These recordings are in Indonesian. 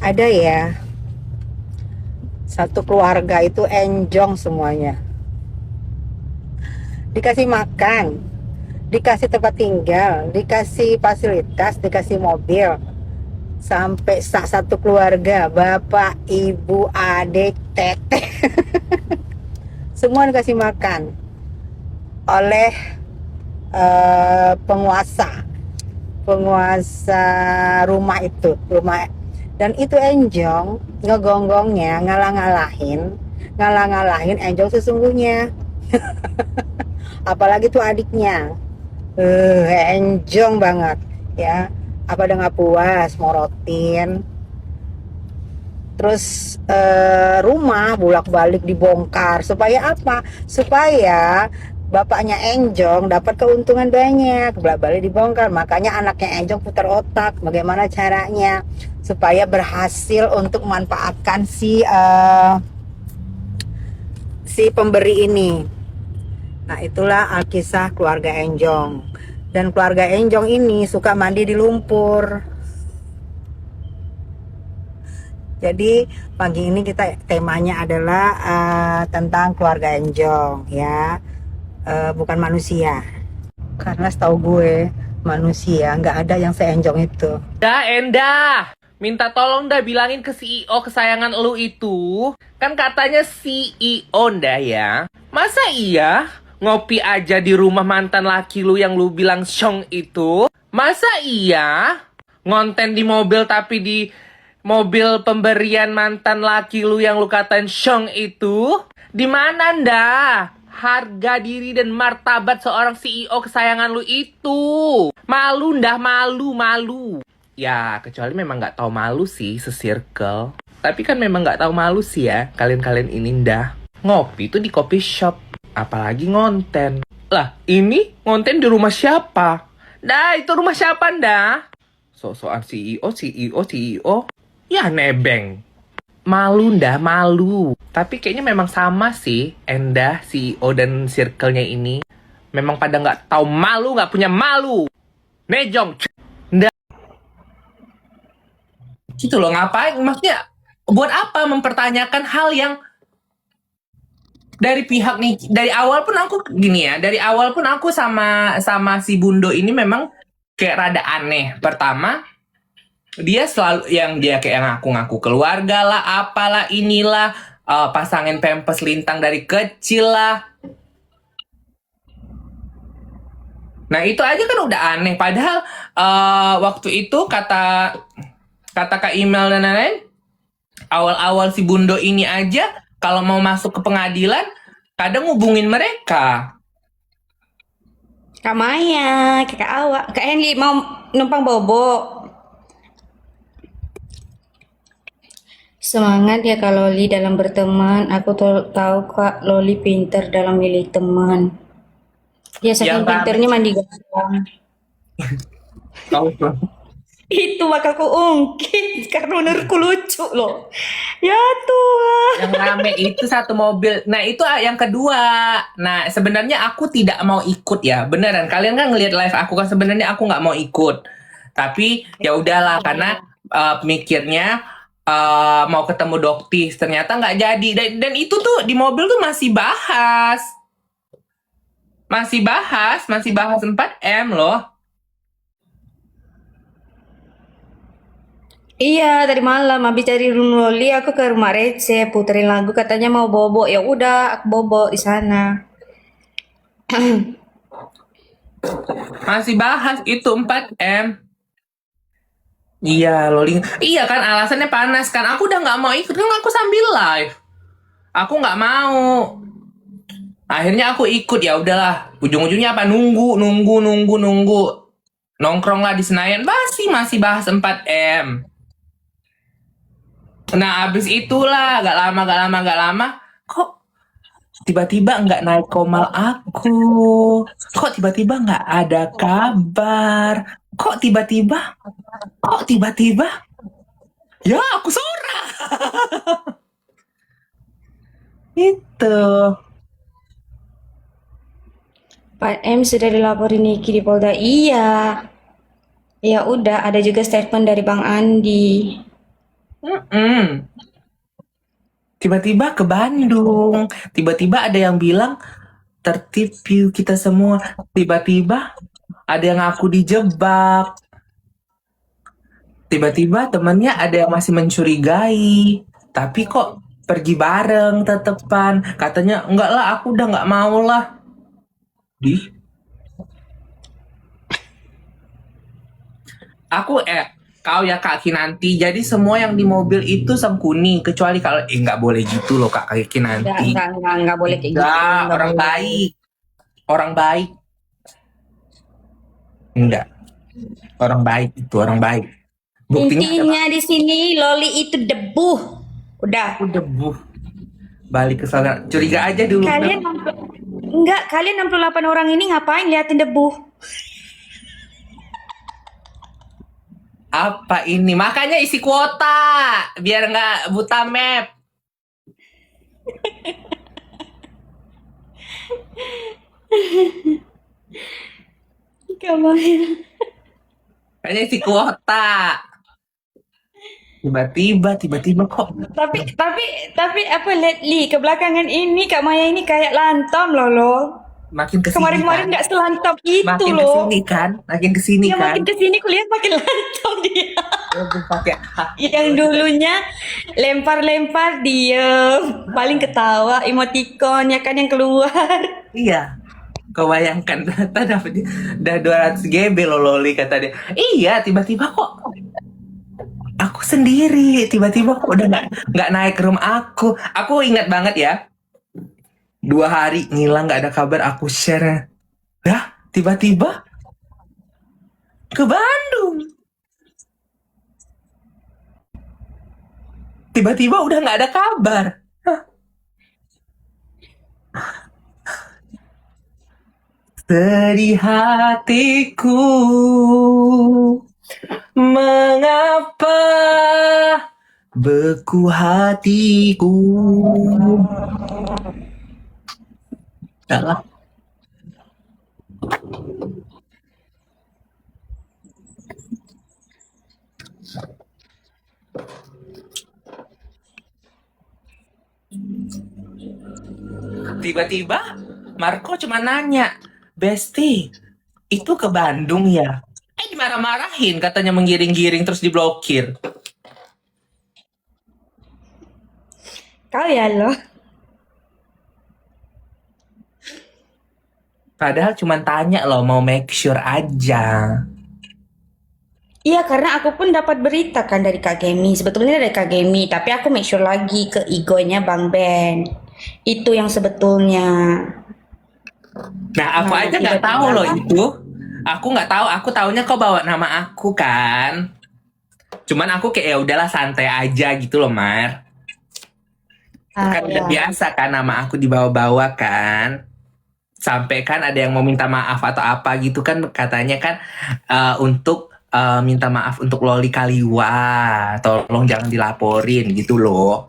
Ada ya, satu keluarga itu enjong semuanya. Dikasih makan, dikasih tempat tinggal, dikasih fasilitas, dikasih mobil. Sampai satu keluarga, bapak, ibu, adik, teteh, semua dikasih makan oleh penguasa penguasa rumah. Dan itu enjong ngegonggongnya, ngalah-ngalahin enjong sesungguhnya. Apalagi tuh adiknya, enjong banget ya. Apa udah nggak puas morotin, terus rumah bolak-balik dibongkar supaya apa? Supaya bapaknya Enjong dapat keuntungan banyak, bolak-balik dibongkar. Makanya anaknya Enjong putar otak bagaimana caranya supaya berhasil untuk memanfaatkan si pemberi ini. Nah, itulah alkisah keluarga Enjong. Dan keluarga Enjong ini suka mandi di lumpur. Jadi pagi ini kita temanya adalah tentang keluarga Enjong ya, bukan manusia. Karena setahu gue manusia nggak ada yang seenjong itu. Dah, Endah. Minta tolong dah bilangin ke CEO kesayangan lu itu. Kan katanya CEO dah ya. Masa iya ngopi aja di rumah mantan laki lu yang lu bilang Syong itu? Masa iya ngonten di mobil tapi di mobil pemberian mantan laki lu yang lu katain Syong itu? Di mana ndah harga diri dan martabat seorang CEO kesayangan lu itu? Malu ndah, malu. Ya, kecuali memang nggak tahu malu sih, se-circle. Tapi kan memang nggak tahu malu sih ya, kalian-kalian ini ndah. Ngopi tuh di coffee shop, apalagi ngonten. Lah, ini ngonten di rumah siapa? Dah, itu rumah siapa ndah? So-soan CEO. Ya, nebeng. Malu ndah, malu. Tapi kayaknya memang sama sih, Endah, CEO dan circle-nya ini. Memang pada nggak tahu malu, nggak punya malu. Nejong, gitu loh, ngapain maksudnya, buat apa mempertanyakan hal yang dari pihak nih, dari awal pun aku gini ya, dari awal pun aku sama sama si Bundo ini memang kayak rada aneh. Pertama, dia selalu yang dia kayak ngaku-ngaku keluarga lah, apalah inilah, pasangin pempes lintang dari kecil lah. Nah itu aja kan udah aneh. Padahal waktu itu kata Kak Email dan lain-lain, awal-awal si Bundo ini aja kalau mau masuk ke pengadilan kadang hubungin mereka. Kak Maya, Kak Awak, Kak Henry mau numpang bobo. Semangat ya Kak Loli dalam berteman. Aku tahu Kak Loli pinter dalam milih teman. Dia Yang saking rame pinternya mandi garam. tahu Itu bakal ku ungkit karena menurutku lucu loh. Ya Tuhan. yang rame itu satu mobil. Nah itu yang kedua. Nah sebenarnya aku tidak mau ikut ya, beneran. Kalian kan ngelihat live aku kan, sebenarnya aku nggak mau ikut. Tapi ya udahlah karena mikirnya mau ketemu Doktis, ternyata nggak jadi. Dan itu tuh di mobil tuh masih bahas 4M loh. Iya, tadi malam habis cari Loli aku ke rumah Rece, puterin lagu katanya mau bobo. Ya udah, aku bobo di sana. Masih bahas itu 4M. Iya, Loli. Iya kan alasannya panas kan. Aku udah nggak mau ikut kan, aku sambil live. Aku nggak mau. Akhirnya aku ikut, ya udahlah. Ujung-ujungnya apa? Nunggu. Nongkrong lah di Senayan, masih bahas 4M. Nah, abis itulah gak lama, kok tiba-tiba nggak naik komal aku? Kok tiba-tiba nggak ada kabar? Kok tiba-tiba? Ya, aku Sora. Itu. Pak M sudah dilaporin Niki di Polda. Iya. Ya udah, ada juga statement dari Bang Andi. Mm-mm. Tiba-tiba ke Bandung. Tiba-tiba ada yang bilang tertib yuk kita semua. Tiba-tiba ada yang aku dijebak. Tiba-tiba temennya ada yang masih mencurigai. Tapi kok pergi bareng tetepan. Katanya enggak lah aku udah nggak mau lah. Di aku kau ya Kak Kinanti. Jadi semua yang di mobil itu sangkuni kecuali kalau nggak boleh gitu loh Kak Kinanti. Enggak boleh kayak gitu. Enggak, Enggak orang boleh. baik. Orang baik. Enggak, orang baik itu orang baik. Buktinya ada Intinya di sini Loli itu debu. Udah. aku debu. Balik ke sana. Curiga aja dulu. Kalian enggak, kalian 68 orang ini ngapain liatin debu? Apa ini? Makanya isi kuota biar nggak buta map. Kemarin. Makanya isi kuota. Tiba-tiba kok Tapi apa lately kebelakangan ini Kak Maya ini kayak lantam loh. makin kesini Kemarin-kemarin kan. nggak selantam itu Makin loh. kesini kan. Makin kesini Ya kan. makin kesini kulihat makin lantam dia. Aduh, pakai Yang dulunya lempar-lempar diem, paling ketawa emoticon ya kan yang keluar. iya. Kau bayangkan data dapat udah 200 GB loh Loli kata dia. Iya, tiba-tiba kok aku sendiri tiba-tiba kok udah nggak naik ke rumah aku ingat banget ya 2 hari ngilang nggak ada kabar aku share dah tiba-tiba ke Bandung tiba-tiba udah nggak ada kabar. Hah. Sedih hatiku mengapa beku hatiku. Salah. Tiba-tiba Marco cuma nanya, Besti, itu ke Bandung ya? Dimarah-marahin katanya menggiring-giring terus diblokir. Kau ya loh. Padahal cuma tanya loh, mau make sure aja. Iya karena aku pun dapat berita kan dari Kak Gemi. Sebetulnya dari Kak Gemi, tapi aku make sure lagi ke igonya Bang Ben. Itu yang sebetulnya. Nah, aku Nah, aja nggak tahu tiba-tiba loh itu. Aku nggak tahu, aku taunya kau bawa nama aku kan. Cuman aku kayak ya udahlah santai aja gitu loh, Mar. Kan udah ya. biasa kan nama aku dibawa-bawa kan. Sampai kan ada yang mau minta maaf atau apa gitu kan katanya kan untuk minta maaf untuk Loli Kaliwa. Tolong jangan dilaporin gitu loh.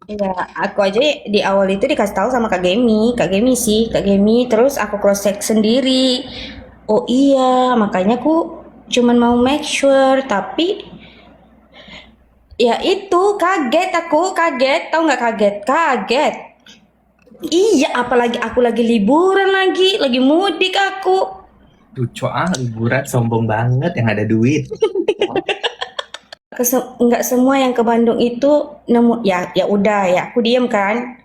Iya, aku aja di awal itu dikasih tahu sama Kak Gemi sih, Kak Gemi. Terus aku cross check sendiri. Oh iya, makanya aku cuman mau make sure, tapi ya itu kaget, tahu nggak kaget. Iya, apalagi aku lagi liburan lagi mudik aku. Lucu liburan sombong banget yang ada duit. Nggak semua yang ke Bandung itu nemu ya udah ya aku diem kan.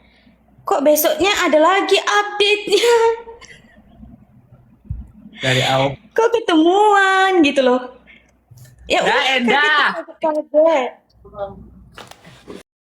Kok besoknya ada lagi update-nya? Dari awal. Kok ketemuan gitu loh. Ya Dah, udah Enda. kaget.